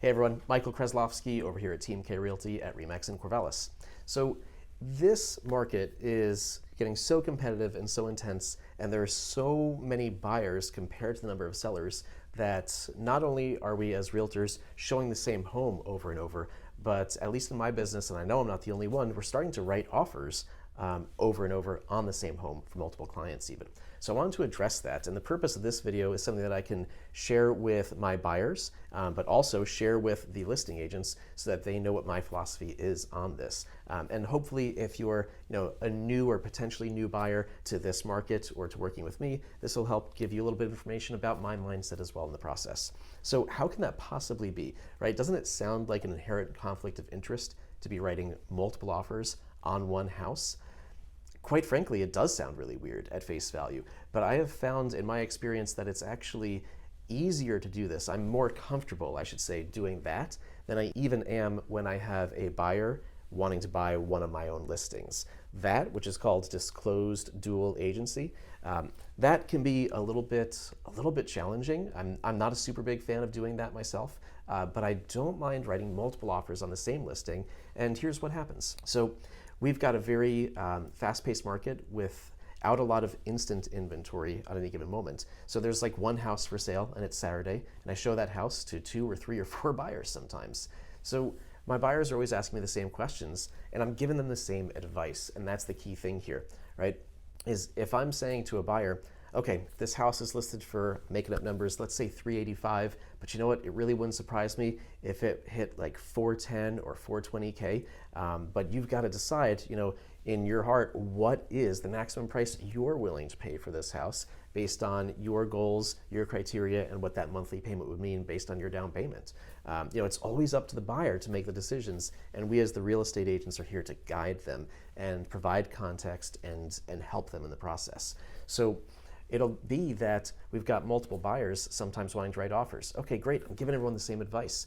Hey everyone, Michael Kreslowski over here at Team K Realty at RE/MAX in Corvallis. So this market is getting so competitive and so intense, and there are so many buyers compared to the number of sellers that not only are we as realtors showing the same home over and over, but at least in my business, and I know I'm not the only one, we're starting to write offers over and over on the same home for multiple clients even. So I wanted to address that, and the purpose of this video is something that I can share with my buyers, but also share with the listing agents so that they know what my philosophy is on this. And hopefully if you're a new or potentially new buyer to this market or to working with me, this will help give you a little bit of information about my mindset as well in the process. So how can that possibly be, right? Doesn't it sound like an inherent conflict of interest to be writing multiple offers on one house? Quite frankly, it does sound really weird at face value, but I have found in my experience that it's actually easier to do this. I'm more comfortable, I should say, doing that than I even am when I have a buyer wanting to buy one of my own listings. That, which is called disclosed dual agency, that can be a little bit challenging. I'm not a super big fan of doing that myself, but I don't mind writing multiple offers on the same listing, and here's what happens. So we've got a very fast-paced market without a lot of instant inventory at any given moment. So there's like one house for sale and it's Saturday, and I show that house to 2 or 3 or 4 buyers sometimes. So my buyers are always asking me the same questions, and I'm giving them the same advice, and that's the key thing here, right? Is if I'm saying to a buyer, okay, this house is listed for, making up numbers, let's say 385, but you know what, it really wouldn't surprise me if it hit like 410 or 420K, but you've got to decide, in your heart, what is the maximum price you're willing to pay for this house based on your goals, your criteria, and what that monthly payment would mean based on your down payment. It's always up to the buyer to make the decisions, and we as the real estate agents are here to guide them and provide context and help them in the process. So it'll be that we've got multiple buyers sometimes wanting to write offers. Okay, great, I'm giving everyone the same advice.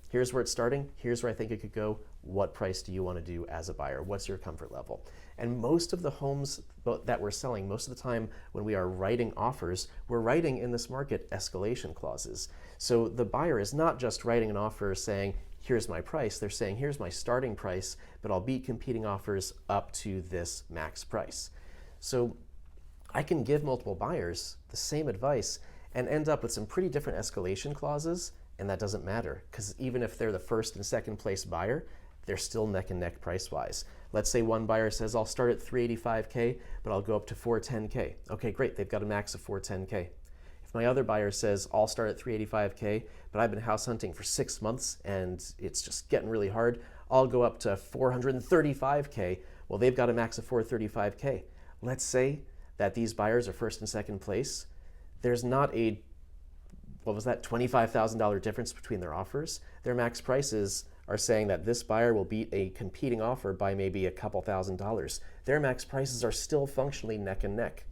Here's where it's starting, here's where I think it could go. What price do you want to do as a buyer? What's your comfort level? And most of the homes that we're selling, most of the time when we are writing offers, we're writing in this market escalation clauses. So the buyer is not just writing an offer saying, here's my price, they're saying, here's my starting price, but I'll beat competing offers up to this max price. So I can give multiple buyers the same advice and end up with some pretty different escalation clauses, and that doesn't matter, because even if they're the first and second place buyer, they're still neck and neck price-wise. Let's say one buyer says, I'll start at 385K, but I'll go up to 410K. Okay, great, they've got a max of 410K. If my other buyer says, I'll start at 385K, but I've been house hunting for 6 months and it's just getting really hard, I'll go up to 435K. Well, they've got a max of 435K. Let's say that these buyers are first and second place. There's not a, $25,000 difference between their offers. Their max prices are saying that this buyer will beat a competing offer by maybe a couple $1,000s. Their max prices are still functionally neck and neck.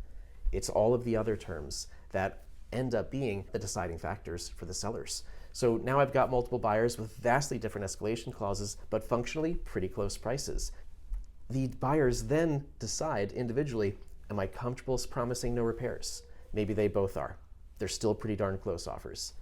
It's all of the other terms that end up being the deciding factors for the sellers. So now I've got multiple buyers with vastly different escalation clauses, but functionally pretty close prices. The buyers then decide individually, am I comfortable promising no repairs? Maybe they both are. They're still pretty darn close offers.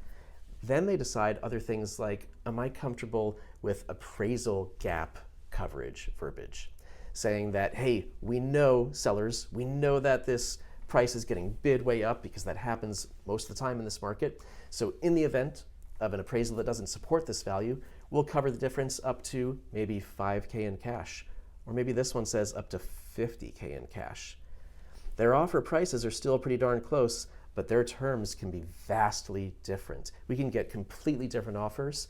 Then they decide other things like, am I comfortable with appraisal gap coverage verbiage? Saying that, hey, we know sellers, we know that this price is getting bid way up because that happens most of the time in this market. So in the event of an appraisal that doesn't support this value, we'll cover the difference up to maybe 5K in cash. Or maybe this one says up to 50K in cash. Their offer prices are still pretty darn close, but their terms can be vastly different. We can get completely different offers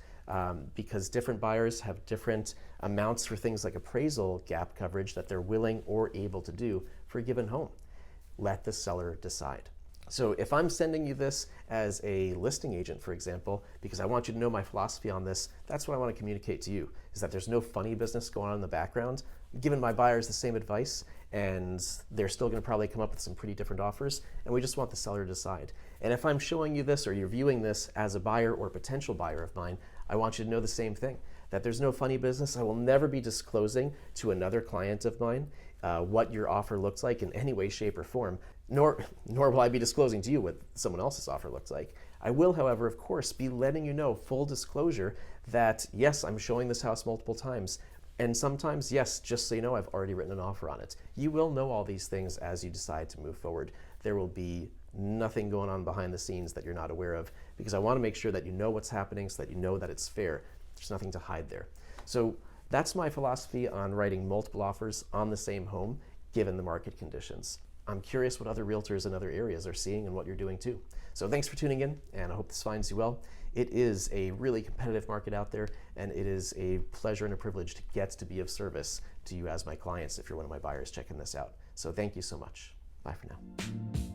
because different buyers have different amounts for things like appraisal gap coverage that they're willing or able to do for a given home. Let the seller decide. So if I'm sending you this as a listing agent, for example, because I want you to know my philosophy on this, that's what I want to communicate to you, is that there's no funny business going on in the background. I'm giving my buyers the same advice, and they're still going to probably come up with some pretty different offers, and we just want the seller to decide. And if I'm showing you this or you're viewing this as a buyer or potential buyer of mine, I want you to know the same thing, that there's no funny business. I will never be disclosing to another client of mine what your offer looks like in any way, shape, or form, nor will I be disclosing to you what someone else's offer looks like. I will, however, of course, be letting you know, full disclosure, that yes, I'm showing this house multiple times. And sometimes, yes, just so you know, I've already written an offer on it. You will know all these things as you decide to move forward. There will be nothing going on behind the scenes that you're not aware of, because I want to make sure that you know what's happening so that you know that it's fair. There's nothing to hide there. So that's my philosophy on writing multiple offers on the same home, given the market conditions. I'm curious what other realtors in other areas are seeing and what you're doing too. So thanks for tuning in, and I hope this finds you well. It is a really competitive market out there, and it is a pleasure and a privilege to get to be of service to you as my clients if you're one of my buyers checking this out. So thank you so much. Bye for now.